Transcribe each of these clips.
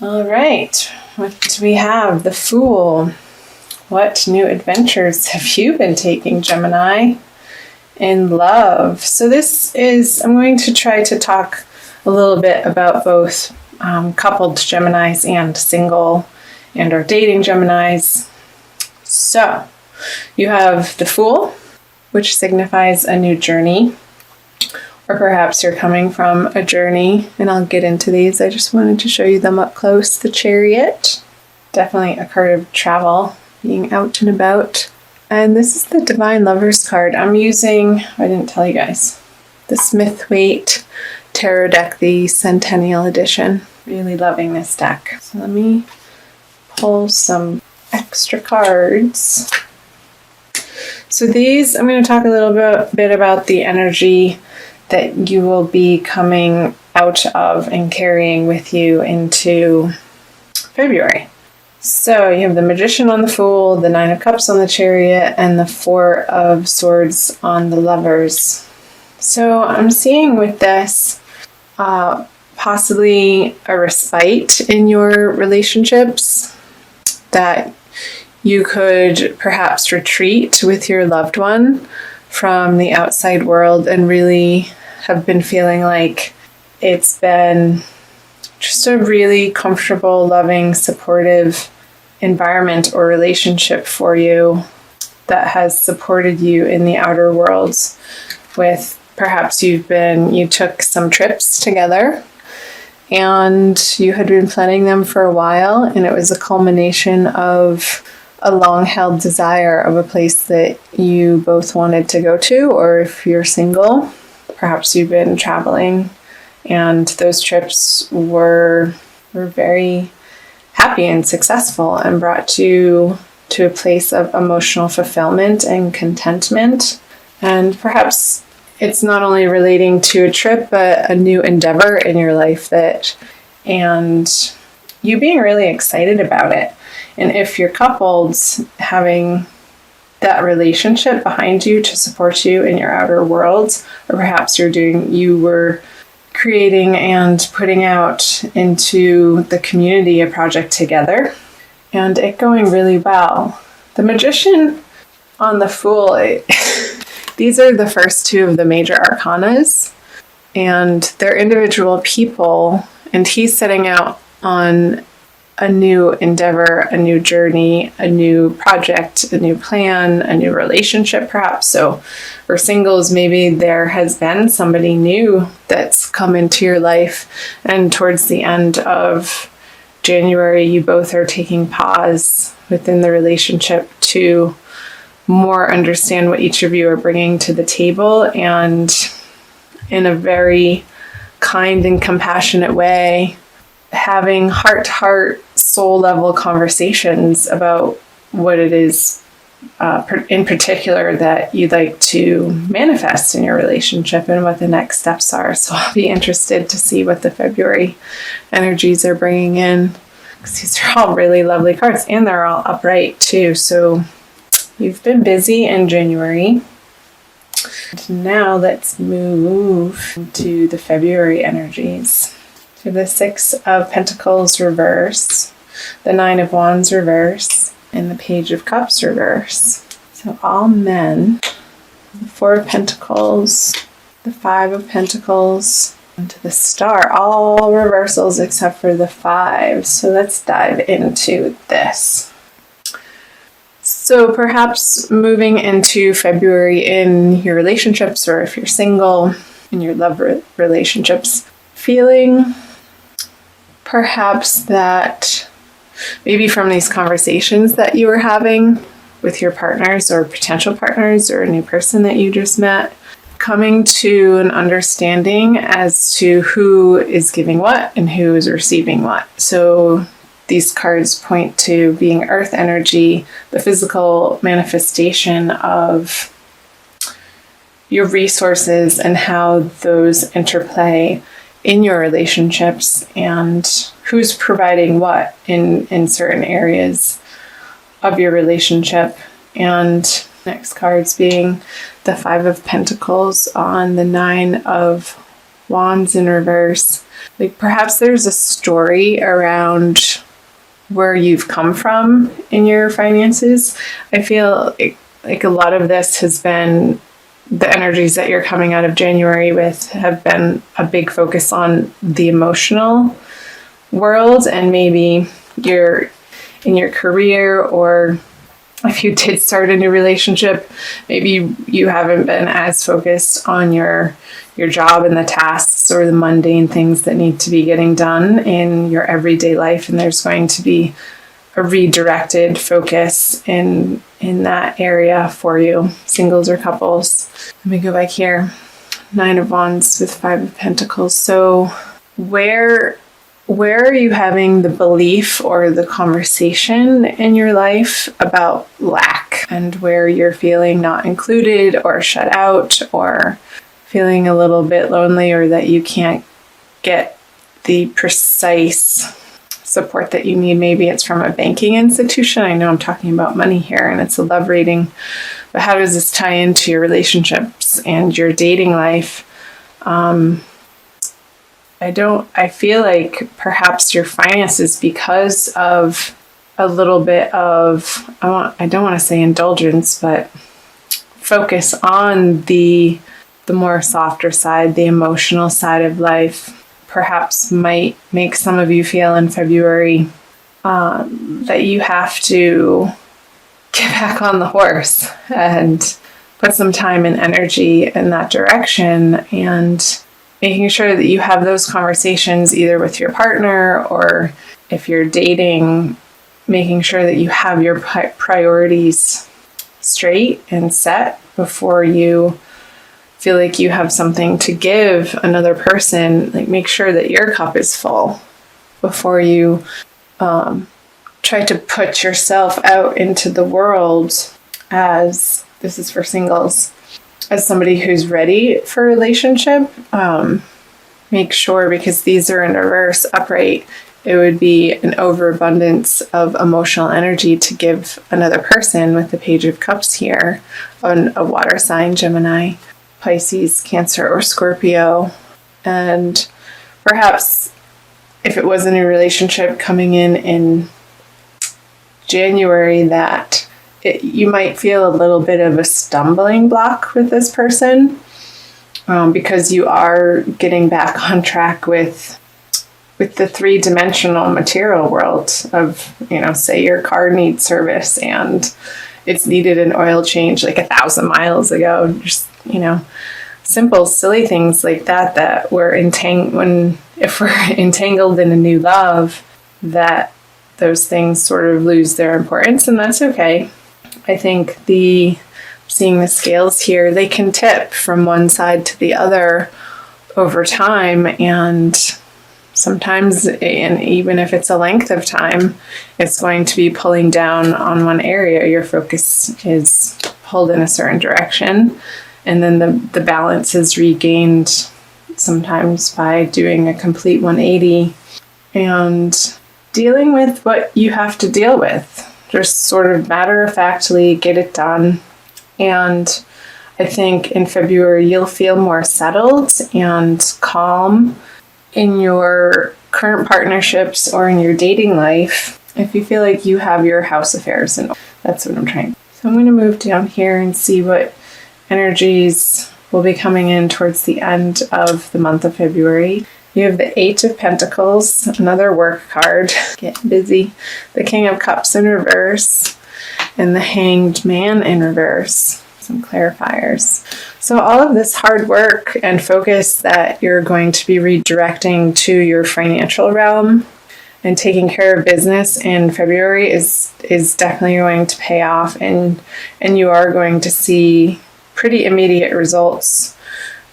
All right, what do we have? The Fool. What new adventures have you been taking, Gemini, in love? So I'm going to try to talk a little bit about both coupled Geminis and single and or dating Geminis. So you have the Fool, which signifies a new journey, or perhaps you're coming from a journey, and I'll get into these. I just wanted to show you them up close. The Chariot, definitely a card of travel, being out and about. And this is the Divine Lovers card. I'm using, I didn't tell you guys, the Smith-Waite Tarot deck, the Centennial Edition. Really loving this deck. So let me pull some extra cards. So these, I'm going to talk a little bit about the energy that you will be coming out of and carrying with you into February. So you have the Magician on the Fool, the Nine of Cups on the Chariot, and the Four of Swords on the Lovers. So I'm seeing with this possibly a respite in your relationships, that you could perhaps retreat with your loved one from the outside world and really have been feeling like it's been just a really comfortable, loving, supportive environment or relationship for you that has supported you in the outer worlds. With perhaps you took some trips together and you had been planning them for a while, and it was a culmination of a long-held desire of a place that you both wanted to go to. Or if you're single, perhaps you've been traveling and those trips were very happy and successful and brought you to a place of emotional fulfillment and contentment. And perhaps it's not only relating to a trip, but a new endeavor in your life, and you being really excited about it. And if you're coupled, having that relationship behind you to support you in your outer worlds, or perhaps you were creating and putting out into the community a project together, and it going really well. The Magician on the Fool, these are the first two of the major arcanas, and they're individual people, and he's setting out on a new endeavor, a new journey, a new project, a new plan, a new relationship perhaps. So for singles, maybe there has been somebody new that's come into your life, and towards the end of January, you both are taking pause within the relationship to more understand what each of you are bringing to the table, and in a very kind and compassionate way, having heart-to-heart, soul-level conversations about what it is in particular that you'd like to manifest in your relationship and what the next steps are. So I'll be interested to see what the February energies are bringing in, because these are all really lovely cards, and they're all upright too. So you've been busy in January. And now let's move to the February energies. To the Six of Pentacles reverse, the Nine of Wands reverse, and the Page of Cups reverse. So all men, the Four of Pentacles, the Five of Pentacles, and the Star, all reversals except for the Five. So let's dive into this. So perhaps moving into February in your relationships, or if you're single, in your love relationships, feeling perhaps that maybe from these conversations that you were having with your partners or potential partners or a new person that you just met, coming to an understanding as to who is giving what and who is receiving what. So these cards point to being earth energy, the physical manifestation of your resources and how those interplay in your relationships, and who's providing what in certain areas of your relationship. And next cards being the Five of Pentacles on the Nine of Wands in reverse. Like perhaps there's a story around where you've come from in your finances. I feel like a lot of this has been the energies that you're coming out of January with have been a big focus on the emotional world, and maybe you're in your career, or if you did start a new relationship, maybe you haven't been as focused on your job and the tasks or the mundane things that need to be getting done in your everyday life, and there's going to be a redirected focus in that area for you, singles or couples. Let me go back here. 9 of Wands with 5 of Pentacles. So where are you having the belief or the conversation in your life about lack, and where you're feeling not included or shut out, or feeling a little bit lonely, or that you can't get the precise support that you need? Maybe it's from a banking institution. I know I'm talking about money here and it's a love reading, but how does this tie into your relationships and your dating life? I feel like perhaps your finances, because of a little bit of, I don't want to say indulgence, but focus on the more softer side, the emotional side of life, perhaps might make some of you feel in February that you have to get back on the horse and put some time and energy in that direction, and making sure that you have those conversations either with your partner, or if you're dating, making sure that you have your priorities straight and set before you feel like you have something to give another person. Like, make sure that your cup is full before you try to put yourself out into the world as, this is for singles, as somebody who's ready for a relationship. Make sure, because these are in reverse, upright, it would be an overabundance of emotional energy to give another person, with the Page of Cups here, on a water sign, Gemini, Pisces, Cancer, or Scorpio. And perhaps if it was a new relationship coming in January, that you might feel a little bit of a stumbling block with this person, because you are getting back on track with the three-dimensional material world of, say your car needs service and it's needed an oil change like 1,000 miles ago. Just, simple, silly things like that we're if we're entangled in a new love, that those things sort of lose their importance, and that's okay. I think seeing the scales here, they can tip from one side to the other over time, and sometimes, and even if it's a length of time, it's going to be pulling down on one area. Your focus is pulled in a certain direction, and then the balance is regained sometimes by doing a complete 180 and dealing with what you have to deal with. Just sort of matter-of-factly get it done. And I think in February you'll feel more settled and calm in your current partnerships or in your dating life, if you feel like you have your house affairs in order. That's what I'm trying. So I'm going to move down here and see what energies will be coming in towards the end of the month of February. You have the 8 of Pentacles, another work card, getting busy. The King of Cups in reverse, and the Hanged Man in reverse. Some clarifiers. So all of this hard work and focus that you're going to be redirecting to your financial realm and taking care of business in February is definitely going to pay off, and you are going to see pretty immediate results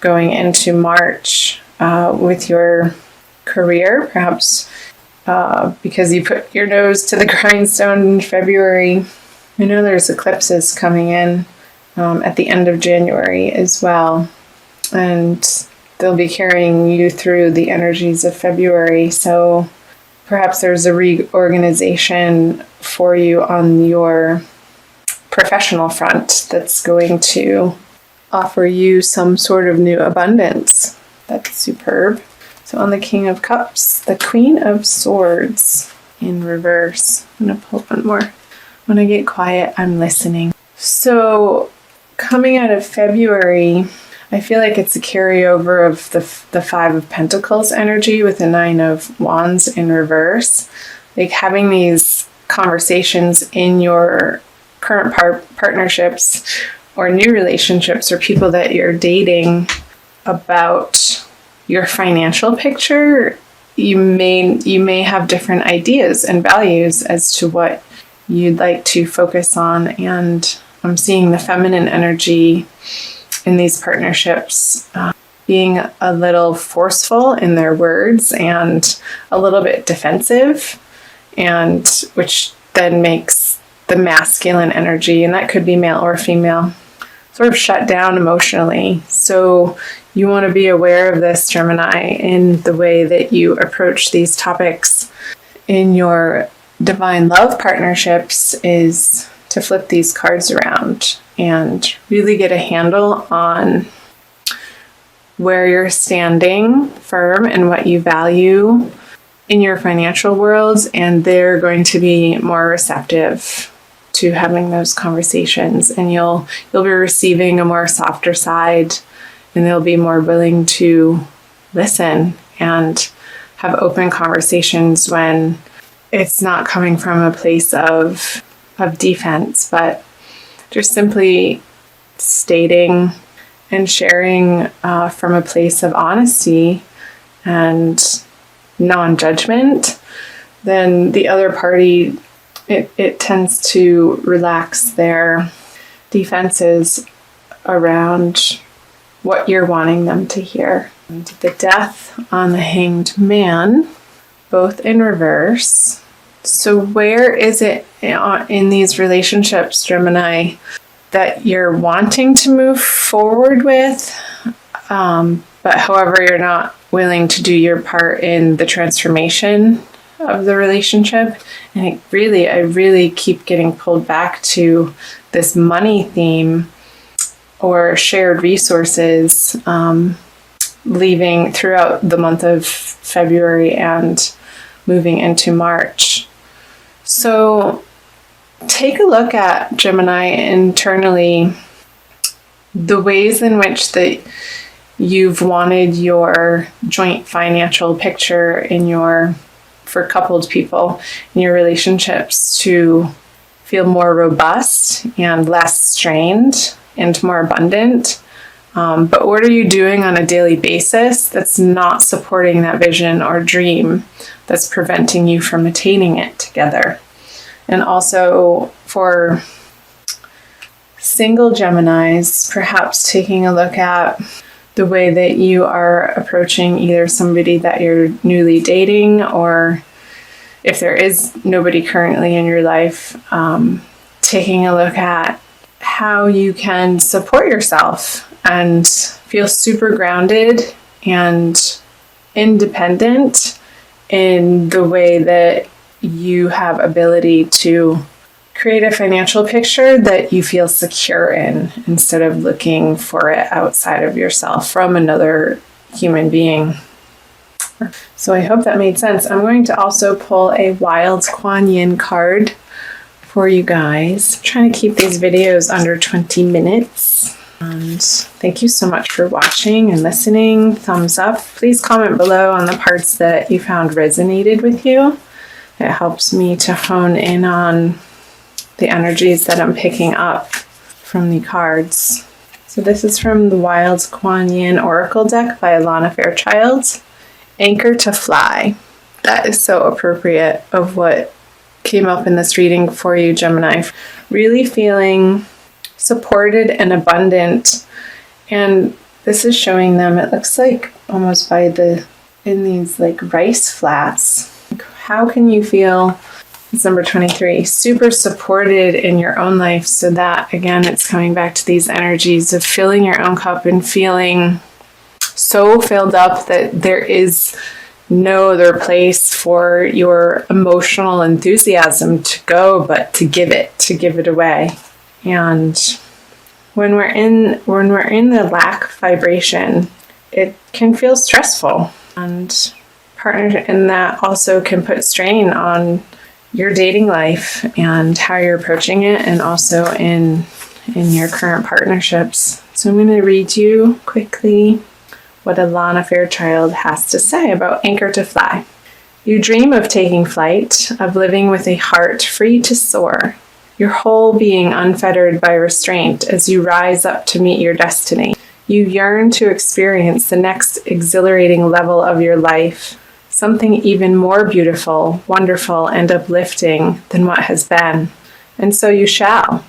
going into March with your career, perhaps because you put your nose to the grindstone in February. I know there's eclipses coming in at the end of January as well, and they'll be carrying you through the energies of February. So perhaps there's a reorganization for you on your professional front that's going to offer you some sort of new abundance That's superb. So on the King of Cups, the Queen of Swords in reverse. I'm going to pull one more. When I get quiet, I'm listening. So coming out of February, I feel like it's a carryover of the Five of Pentacles energy with the Nine of Wands in reverse. Like having these conversations in your current partnerships or new relationships or people that you're dating about your financial picture. You may have different ideas and values as to what you'd like to focus on, and I'm seeing the feminine energy in these partnerships being a little forceful in their words and a little bit defensive, and which then makes the masculine energy, and that could be male or female, sort of shut down emotionally. So you want to be aware of this, Gemini, in the way that you approach these topics in your divine love partnerships, is to flip these cards around and really get a handle on where you're standing firm and what you value in your financial worlds, and they're going to be more receptive to having those conversations, and you'll be receiving a more softer side, and they'll be more willing to listen and have open conversations when it's not coming from a place of defense, but just simply stating and sharing from a place of honesty and non-judgment. Then the other party, it tends to relax their defenses around what you're wanting them to hear. And the Death on the Hanged Man, both in reverse. So where is it in these relationships, Gemini, that you're wanting to move forward with, but however you're not willing to do your part in the transformation of the relationship? And I really keep getting pulled back to this money theme or shared resources, leaving throughout the month of February and moving into March. So take a look at, Gemini, internally, the ways in which that you've wanted your joint financial picture for coupled people in your relationships to feel more robust and less strained and more abundant. But what are you doing on a daily basis that's not supporting that vision or dream, that's preventing you from attaining it together? And also for single Geminis, perhaps taking a look at the way that you are approaching either somebody that you're newly dating, or if there is nobody currently in your life, taking a look at how you can support yourself and feel super grounded and independent in the way that you have ability to create a financial picture that you feel secure in, instead of looking for it outside of yourself from another human being. So I hope that made sense. I'm going to also pull a Wild Kuan Yin card for you guys. I'm trying to keep these videos under 20 minutes. And thank you so much for watching and listening. Thumbs up. Please comment below on the parts that you found resonated with you. It helps me to hone in on the energies that I'm picking up from the cards. So this is from the Wild Kuan Yin Oracle deck by Alana Fairchild. Anchor to Fly. That is so appropriate of what came up in this reading for you, Gemini. Really feeling supported and abundant. And this is showing them, it looks like almost in these like rice flats. How can you feel, it's number 23, super supported in your own life, so that, again, it's coming back to these energies of filling your own cup and feeling so filled up that there is no other place for your emotional enthusiasm to go but to give it away. And when we're in the lack vibration, it can feel stressful, and that also can put strain on your dating life and how you're approaching it, and also in your current partnerships. So I'm going to read you quickly what Alana Fairchild has to say about Anchor to Fly. You dream of taking flight, of living with a heart free to soar, your whole being unfettered by restraint as you rise up to meet your destiny. You yearn to experience the next exhilarating level of your life, something even more beautiful, wonderful, and uplifting than what has been. And so you shall.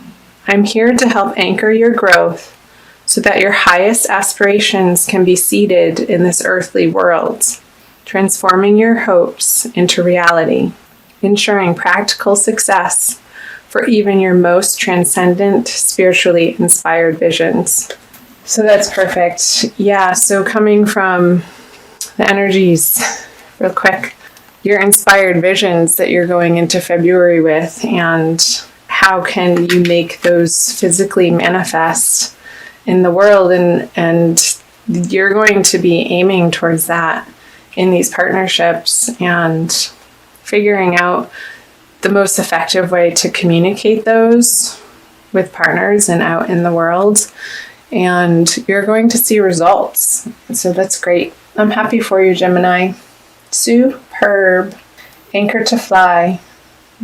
I'm here to help anchor your growth so that your highest aspirations can be seated in this earthly world, transforming your hopes into reality, ensuring practical success for even your most transcendent, spiritually inspired visions. So that's perfect. Yeah, so coming from the energies, real quick, your inspired visions that you're going into February with, and how can you make those physically manifest in the world, and you're going to be aiming towards that in these partnerships, and figuring out the most effective way to communicate those with partners and out in the world, and you're going to see results. So that's great. I'm happy for you, Gemini. Superb. Anchor to Fly.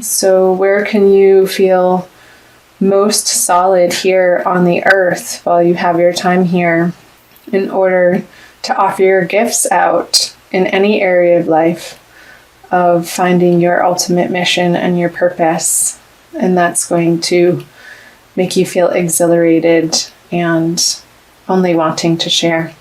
So where can you feel most solid here on the earth while you have your time here, in order to offer your gifts out in any area of life of finding your ultimate mission and your purpose? And that's going to make you feel exhilarated and only wanting to share.